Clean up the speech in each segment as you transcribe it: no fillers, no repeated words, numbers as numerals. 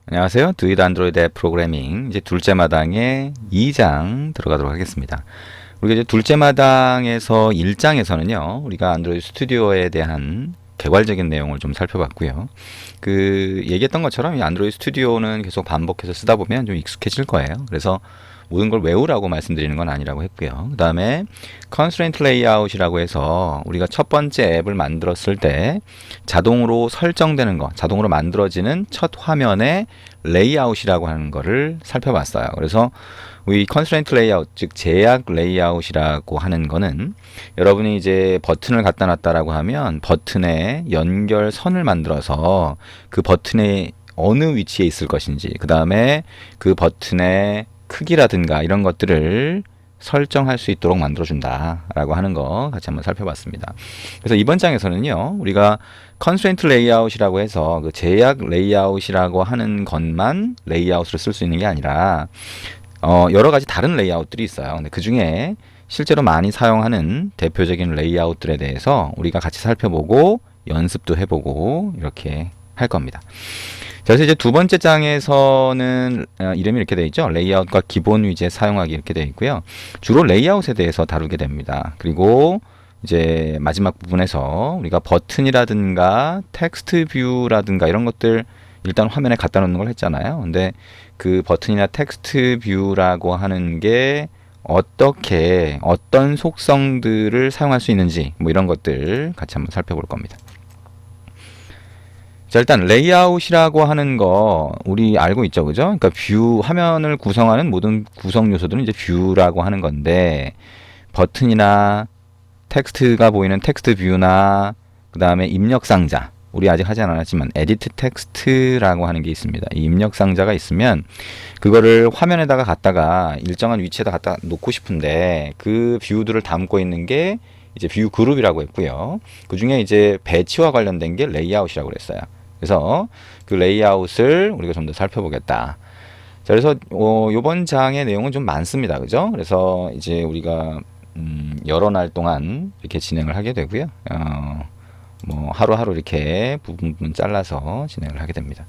안녕하세요. 드윗 안드로이드 앱 프로그래밍 이제 둘째 마당에 2장 들어가도록 하겠습니다. 우리가 이제 둘째 마당에서 1장에서는요. 우리가 안드로이드 스튜디오에 대한 개괄적인 내용을 좀 살펴봤고요. 그 얘기했던 것처럼 이 안드로이드 스튜디오는 계속 반복해서 쓰다 보면 좀 익숙해질 거예요. 그래서 모든 걸 외우라고 말씀드리는 건 아니라고 했고요. 그 다음에 컨스트레인트 레이아웃이라고 해서 우리가 첫 번째 앱을 만들었을 때 자동으로 설정되는 거, 자동으로 만들어지는 첫 화면의 레이아웃이라고 하는 거를 살펴봤어요. 그래서 이 컨스트레인트 레이아웃, 즉 제약 레이아웃이라고 하는 거는 여러분이 이제 버튼을 갖다 놨다라고 하면 버튼에 연결선을 만들어서 그 버튼의 어느 위치에 있을 것인지, 그 다음에 그 버튼의 크기라든가 이런 것들을 설정할 수 있도록 만들어준다 라고 하는 거 같이 한번 살펴봤습니다. 그래서 이번 장에서는요, 우리가 컨스트레인트 레이아웃이라고 해서 그 제약 레이아웃이라고 하는 것만 레이아웃으로 쓸 수 있는 게 아니라 여러 가지 다른 레이아웃들이 있어요. 근데 그 중에 실제로 많이 사용하는 대표적인 레이아웃들에 대해서 우리가 같이 살펴보고 연습도 해보고 이렇게 할 겁니다. 자, 그래서 이제 두 번째 장에서는 이름이 이렇게 되어 있죠. 레이아웃과 기본 위젯 사용하기 이렇게 되어 있고요. 주로 레이아웃에 대해서 다루게 됩니다. 그리고 이제 마지막 부분에서 우리가 버튼이라든가 텍스트 뷰라든가 이런 것들 일단 화면에 갖다 놓는 걸 했잖아요. 근데 그 버튼이나 텍스트 뷰라고 하는 게 어떻게 어떤 속성들을 사용할 수 있는지 뭐 이런 것들 같이 한번 살펴볼 겁니다. 자, 일단 레이아웃이라고 하는 거 우리 알고 있죠, 그죠? 그러니까 뷰 화면을 구성하는 모든 구성 요소들은 이제 뷰라고 하는 건데 버튼이나 텍스트가 보이는 텍스트 뷰나 그 다음에 입력 상자, 우리 아직 하지 않았지만 에디트 텍스트라고 하는 게 있습니다. 이 입력 상자가 있으면 그거를 화면에다가 갖다가 일정한 위치에다 갖다 놓고 싶은데 그 뷰들을 담고 있는 게 이제 뷰 그룹이라고 했고요. 그 중에 이제 배치와 관련된 게 레이아웃이라고 그랬어요. 그래서 그 레이아웃을 우리가 좀 더 살펴보겠다. 자, 그래서 이번 장의 내용은 좀 많습니다, 그죠? 그래서 이제 우리가 여러 날 동안 이렇게 진행을 하게 되고요. 뭐 하루하루 이렇게 부분 잘라서 진행을 하게 됩니다.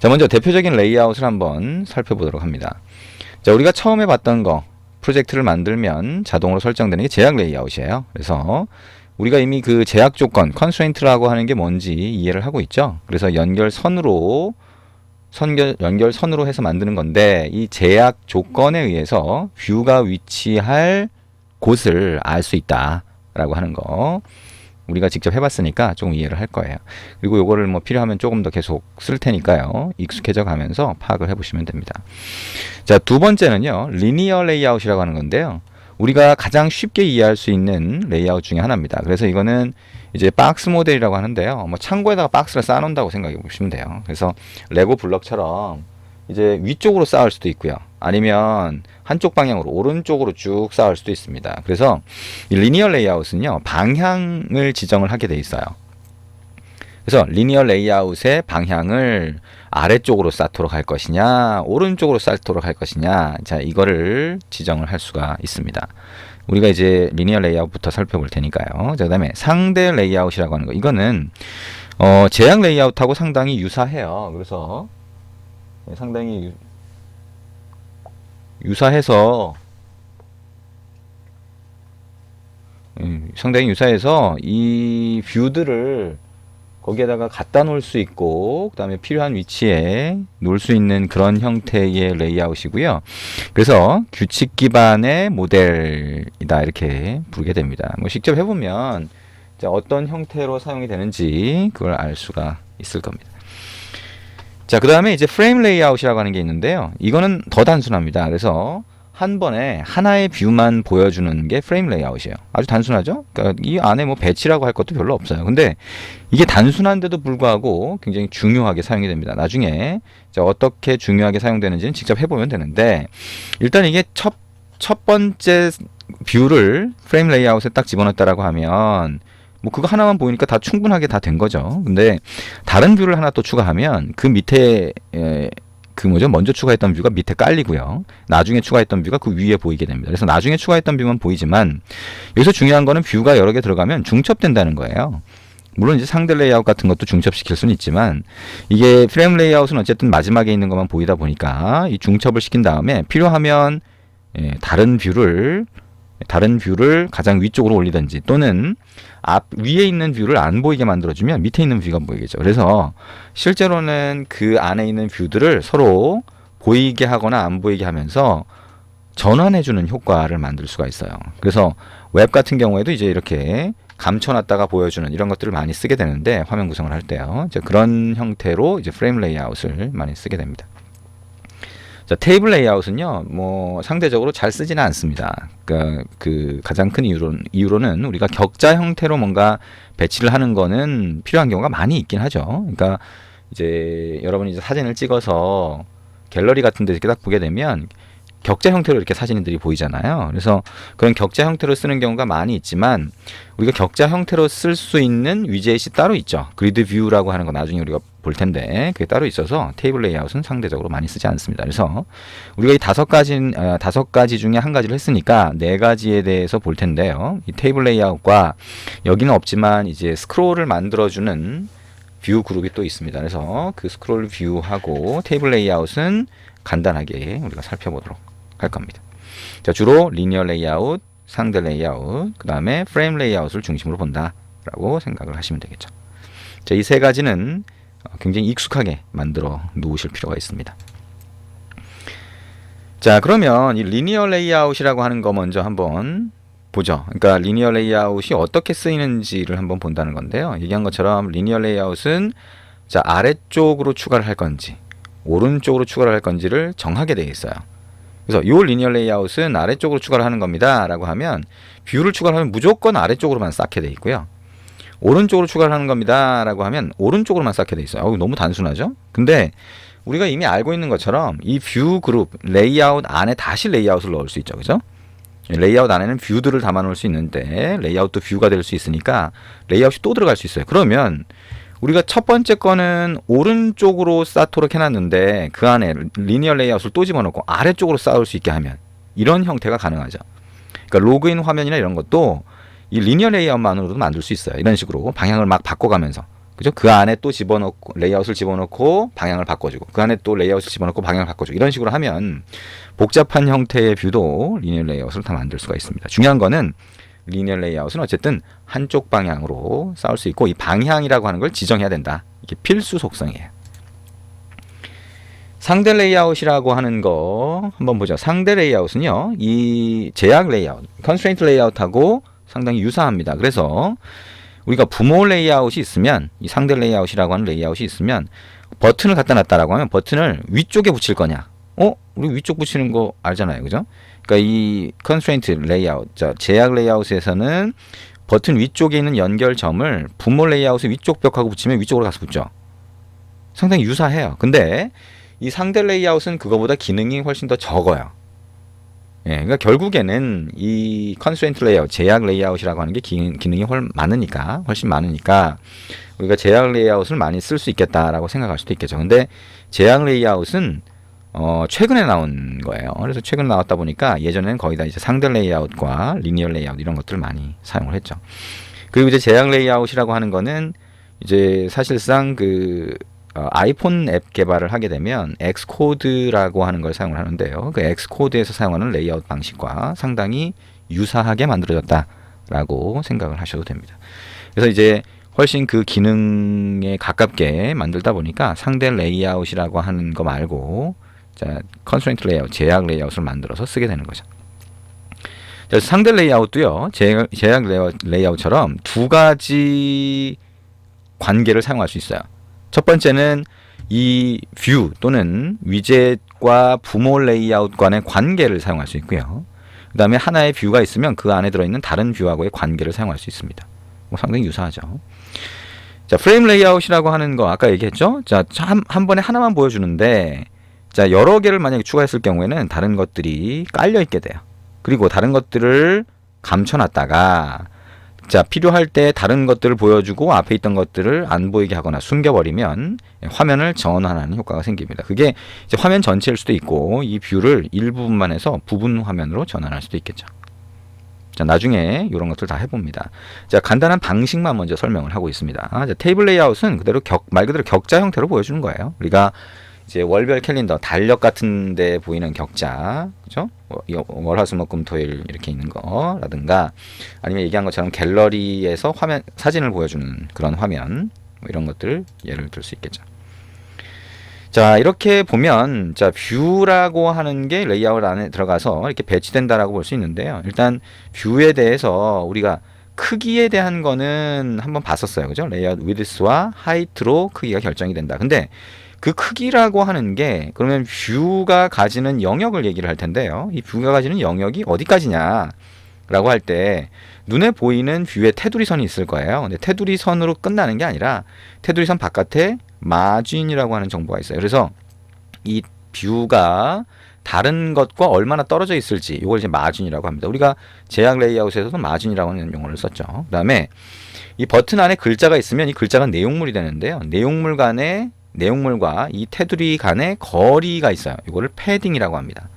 자, 먼저 대표적인 레이아웃을 한번 살펴보도록 합니다. 자, 우리가 처음에 봤던 거, 프로젝트를 만들면 자동으로 설정되는 게 제약 레이아웃이에요. 그래서 우리가 이미 그 제약 조건, 컨스트레인트라고 하는 게 뭔지 이해를 하고 있죠. 그래서 연결선으로 해서 만드는 건데 이 제약 조건에 의해서 뷰가 위치할 곳을 알 수 있다라고 하는 거. 우리가 직접 해봤으니까 조금 이해를 할 거예요. 그리고 요거를 뭐 필요하면 조금 더 계속 쓸 테니까요. 익숙해져 가면서 파악을 해보시면 됩니다. 자, 두 번째는요. 리니어 레이아웃이라고 하는 건데요. 우리가 가장 쉽게 이해할 수 있는 레이아웃 중에 하나입니다. 그래서 이거는 이제 박스 모델이라고 하는데요. 뭐 창고에다가 박스를 쌓아놓는다고 생각해 보시면 돼요. 그래서 레고 블럭처럼 이제 위쪽으로 쌓을 수도 있고요. 아니면 한쪽 방향으로 오른쪽으로 쭉 쌓을 수도 있습니다. 그래서 이 리니어 레이아웃은요, 방향을 지정을 하게 돼 있어요. 그래서 리니어 레이아웃의 방향을 아래쪽으로 쌓도록 할 것이냐, 오른쪽으로 쌓도록 할 것이냐, 자, 이거를 지정을 할 수가 있습니다. 우리가 이제 리니어 레이아웃부터 살펴볼 테니까요. 자, 그다음에 상대 레이아웃이라고 하는 거, 이거는 제약 레이아웃하고 상당히 유사해요. 그래서 상당히 유사해서 이 뷰들을 거기에다가 갖다 놓을 수 있고 그 다음에 필요한 위치에 놓을 수 있는 그런 형태의 레이아웃이고요. 그래서 규칙 기반의 모델이다 이렇게 부르게 됩니다. 뭐 직접 해보면 어떤 형태로 사용이 되는지 그걸 알 수가 있을 겁니다. 자, 그 다음에 이제 프레임 레이아웃이라고 하는 게 있는데요. 이거는 더 단순합니다. 그래서 한 번에 하나의 뷰만 보여주는 게 프레임 레이아웃이에요. 아주 단순하죠? 그러니까 이 안에 뭐 배치라고 할 것도 별로 없어요. 근데 이게 단순한데도 불구하고 굉장히 중요하게 사용이 됩니다. 나중에 어떻게 중요하게 사용되는지는 직접 해보면 되는데, 일단 이게 첫 번째 뷰를 프레임 레이아웃에 딱 집어넣었다라고 하면 뭐 그거 하나만 보이니까 다 충분하게 다 된 거죠. 근데 다른 뷰를 하나 또 추가하면 그 밑에 먼저 추가했던 뷰가 밑에 깔리고요. 나중에 추가했던 뷰가 그 위에 보이게 됩니다. 그래서 나중에 추가했던 뷰만 보이지만 여기서 중요한 거는 뷰가 여러 개 들어가면 중첩된다는 거예요. 물론 이제 상대 레이아웃 같은 것도 중첩시킬 수는 있지만 이게 프레임 레이아웃은 어쨌든 마지막에 있는 것만 보이다 보니까 이 중첩을 시킨 다음에 필요하면 다른 뷰를 가장 위쪽으로 올리든지 또는 앞 위에 있는 뷰를 안 보이게 만들어주면 밑에 있는 뷰가 보이겠죠. 그래서 실제로는 그 안에 있는 뷰들을 서로 보이게 하거나 안 보이게 하면서 전환해주는 효과를 만들 수가 있어요. 그래서 웹 같은 경우에도 이제 이렇게 감춰놨다가 보여주는 이런 것들을 많이 쓰게 되는데 화면 구성을 할 때요. 이제 그런 형태로 이제 프레임 레이아웃을 많이 쓰게 됩니다. 자, 테이블 레이아웃은요, 뭐 상대적으로 잘 쓰지는 않습니다. 그러니까 그 가장 큰 이유로는 우리가 격자 형태로 뭔가 배치를 하는 거는 필요한 경우가 많이 있긴 하죠. 그러니까 이제 여러분이 이제 사진을 찍어서 갤러리 같은 데 이렇게 딱 보게 되면 격자 형태로 이렇게 사진들이 보이잖아요. 그래서 그런 격자 형태로 쓰는 경우가 많이 있지만 우리가 격자 형태로 쓸 수 있는 위젯이 따로 있죠. 그리드 뷰라고 하는 거 나중에 우리가 볼 텐데 그게 따로 있어서 테이블 레이아웃은 상대적으로 많이 쓰지 않습니다. 그래서 우리가 이 다섯 가지 중에 한 가지를 했으니까 네 가지에 대해서 볼 텐데요. 이 테이블 레이아웃과 여기는 없지만 이제 스크롤을 만들어주는 뷰 그룹이 또 있습니다. 그래서 그 스크롤 뷰하고 테이블 레이아웃은 간단하게 우리가 살펴보도록 할 겁니다. 자, 주로 리니어 레이아웃, 상대 레이아웃, 그 다음에 프레임 레이아웃을 중심으로 본다라고 생각을 하시면 되겠죠. 자, 이 세 가지는 굉장히 익숙하게 만들어 놓으실 필요가 있습니다. 자, 그러면 이 리니어 레이아웃이라고 하는 거 먼저 한번 보죠. 그러니까 리니어 레이아웃이 어떻게 쓰이는지를 한번 본다는 건데요. 얘기한 것처럼 리니어 레이아웃은 자, 아래쪽으로 추가를 할 건지 오른쪽으로 추가를 할 건지를 정하게 되어 있어요. 그래서 이 리니어 레이아웃은 아래쪽으로 추가를 하는 겁니다 라고 하면 뷰를 추가를 하면 무조건 아래쪽으로만 쌓게 되어 있고요. 오른쪽으로 추가를 하는 겁니다 라고 하면 오른쪽으로만 쌓게 되어 있어요. 너무 단순하죠? 근데 우리가 이미 알고 있는 것처럼 이 뷰 그룹 레이아웃 안에 다시 레이아웃을 넣을 수 있죠. 그죠? 레이아웃 안에는 뷰들을 담아 놓을 수 있는데 레이아웃도 뷰가 될 수 있으니까 레이아웃이 또 들어갈 수 있어요. 그러면 우리가 첫 번째 거는 오른쪽으로 쌓도록 해놨는데 그 안에 리니어 레이아웃을 또 집어넣고 아래쪽으로 쌓을 수 있게 하면 이런 형태가 가능하죠. 그러니까 로그인 화면이나 이런 것도 이 리니어 레이아웃만으로도 만들 수 있어요. 이런 식으로 방향을 막 바꿔가면서, 그죠? 그 안에 또 집어넣고 레이아웃을 집어넣고 방향을 바꿔주고 그 안에 또 레이아웃을 집어넣고 방향을 바꿔주고 이런 식으로 하면 복잡한 형태의 뷰도 리니어 레이아웃을 다 만들 수가 있습니다. 중요한 거는 리니어 레이아웃은 어쨌든 한쪽 방향으로 쌓을 수 있고 이 방향이라고 하는 걸 지정해야 된다. 이게 필수 속성이에요. 상대 레이아웃이라고 하는 거 한번 보죠. 상대 레이아웃은요, 이 제약 레이아웃, 컨스트레인트 레이아웃하고 상당히 유사합니다. 그래서 우리가 부모 레이아웃이 있으면 이 상대 레이아웃이라고 하는 레이아웃이 있으면 버튼을 갖다 놨다라고 하면 버튼을 위쪽에 붙일 거냐? 우리 위쪽 붙이는 거 알잖아요. 그죠? 그러니까 이 컨스트레인트 레이아웃, 제약 레이아웃에서는 버튼 위쪽에 있는 연결점을 부모 레이아웃의 위쪽 벽하고 붙이면 위쪽으로 가서 붙죠. 상당히 유사해요. 근데 이 상대 레이아웃은 그거보다 기능이 훨씬 더 적어요. 예, 그러니까 결국에는 이 컨스트레인트 레이아웃, 제약 레이아웃이라고 하는 게 기능이 훨씬 많으니까 우리가 제약 레이아웃을 많이 쓸 수 있겠다라고 생각할 수도 있겠죠. 근데 제약 레이아웃은 최근에 나온 거예요. 그래서 최근에 나왔다 보니까 예전에는 거의 다 이제 상대 레이아웃과 리니어 레이아웃 이런 것들을 많이 사용을 했죠. 그리고 이제 제약 레이아웃이라고 하는 거는 이제 사실상 그 아이폰 앱 개발을 하게 되면 엑스코드라고 하는 걸 사용을 하는데요. 그 엑스코드에서 사용하는 레이아웃 방식과 상당히 유사하게 만들어졌다라고 생각을 하셔도 됩니다. 그래서 이제 훨씬 그 기능에 가깝게 만들다 보니까 상대 레이아웃이라고 하는 거 말고 자, 컨스트레인트 레이아웃, 제약 레이아웃을 만들어서 쓰게 되는 거죠. 그래서 상대 레이아웃도요, 제약 레이아웃처럼 두 가지 관계를 사용할 수 있어요. 첫 번째는 이 뷰 또는 위젯과 부모 레이아웃 간의 관계를 사용할 수 있고요. 그 다음에 하나의 뷰가 있으면 그 안에 들어있는 다른 뷰하고의 관계를 사용할 수 있습니다. 상당히 유사하죠. 자, 프레임 레이아웃이라고 하는 거 아까 얘기했죠? 자, 한 번에 하나만 보여주는데 자, 여러 개를 만약에 추가했을 경우에는 다른 것들이 깔려 있게 돼요. 그리고 다른 것들을 감춰놨다가 자, 필요할 때 다른 것들을 보여주고 앞에 있던 것들을 안 보이게 하거나 숨겨버리면 화면을 전환하는 효과가 생깁니다. 그게 이제 화면 전체일 수도 있고 이 뷰를 일부분만 해서 부분 화면으로 전환할 수도 있겠죠. 자, 나중에 이런 것들 다 해봅니다. 자, 간단한 방식만 먼저 설명을 하고 있습니다. 자, 테이블 레이아웃은 그대로 말 그대로 격자 형태로 보여주는 거예요. 우리가 이제 월별 캘린더, 달력 같은 데 보이는 격자, 그죠? 월화수목금토일 이렇게 있는 거라든가, 아니면 얘기한 것처럼 갤러리에서 화면, 사진을 보여주는 그런 화면, 뭐 이런 것들 예를 들 수 있겠죠. 자, 이렇게 보면, 자, 뷰라고 하는 게 레이아웃 안에 들어가서 이렇게 배치된다라고 볼 수 있는데요. 일단, 뷰에 대해서 우리가 크기에 대한 거는 한번 봤었어요. 그죠? 레이아웃 위드스와 하이트로 크기가 결정이 된다. 근데 그 크기라고 하는 게, 그러면 뷰가 가지는 영역을 얘기를 할 텐데요. 이 뷰가 가지는 영역이 어디까지냐? 라고 할 때, 눈에 보이는 뷰에 테두리 선이 있을 거예요. 근데 테두리 선으로 끝나는 게 아니라, 테두리 선 바깥에 마진이라고 하는 정보가 있어요. 그래서 이 뷰가 다른 것과 얼마나 떨어져 있을지 이걸 이제 마진이라고 합니다. 우리가 제약 레이아웃에서도 마진이라고 하는 용어를 썼죠. 그 다음에 이 버튼 안에 글자가 있으면 이 글자가 내용물이 되는데요. 내용물과 이 테두리 간의 거리가 있어요. 이거를 패딩이라고 합니다.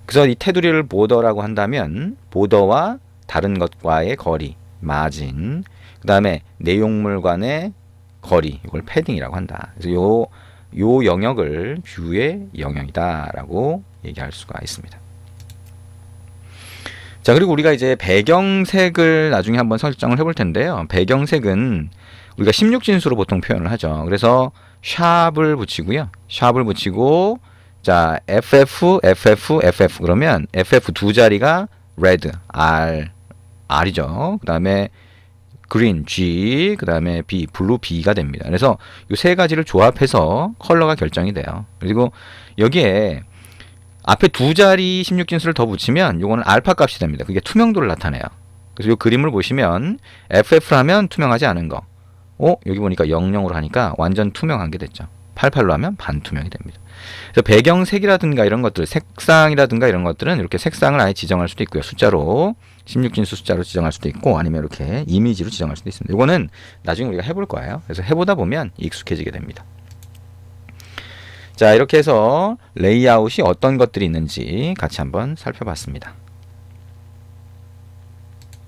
그래서 이 테두리를 보더라고 한다면 보더와 다른 것과의 거리, 마진, 그 다음에 내용물 간의 거리, 이걸 패딩이라고 한다. 그래서 요 영역을 뷰의 영역이다라고 얘기할 수가 있습니다. 자, 그리고 우리가 이제 배경색을 나중에 한번 설정을 해볼 텐데요. 배경색은 우리가 16진수로 보통 표현을 하죠. 그래서 샵을 붙이고요. 샵을 붙이고, 자, FF 그러면 FF 두 자리가 red, R이죠. 그 다음에 green, G, 그 다음에 B, 블루, B가 됩니다. 그래서 이 세 가지를 조합해서 컬러가 결정이 돼요. 그리고 여기에 앞에 두 자리 16진수를 더 붙이면 이거는 알파 값이 됩니다. 그게 투명도를 나타내요. 그래서 이 그림을 보시면 FF를 하면 투명하지 않은 거, 여기 보니까 00으로 하니까 완전 투명한 게 됐죠. 88로 하면 반투명이 됩니다. 그래서 배경색이라든가 이런 것들, 색상이라든가 이런 것들은 이렇게 색상을 아예 지정할 수도 있고요. 숫자로, 16진수 숫자로 지정할 수도 있고, 아니면 이렇게 이미지로 지정할 수도 있습니다. 이거는 나중에 우리가 해볼 거예요. 그래서 해보다 보면 익숙해지게 됩니다. 자, 이렇게 해서 레이아웃이 어떤 것들이 있는지 같이 한번 살펴봤습니다.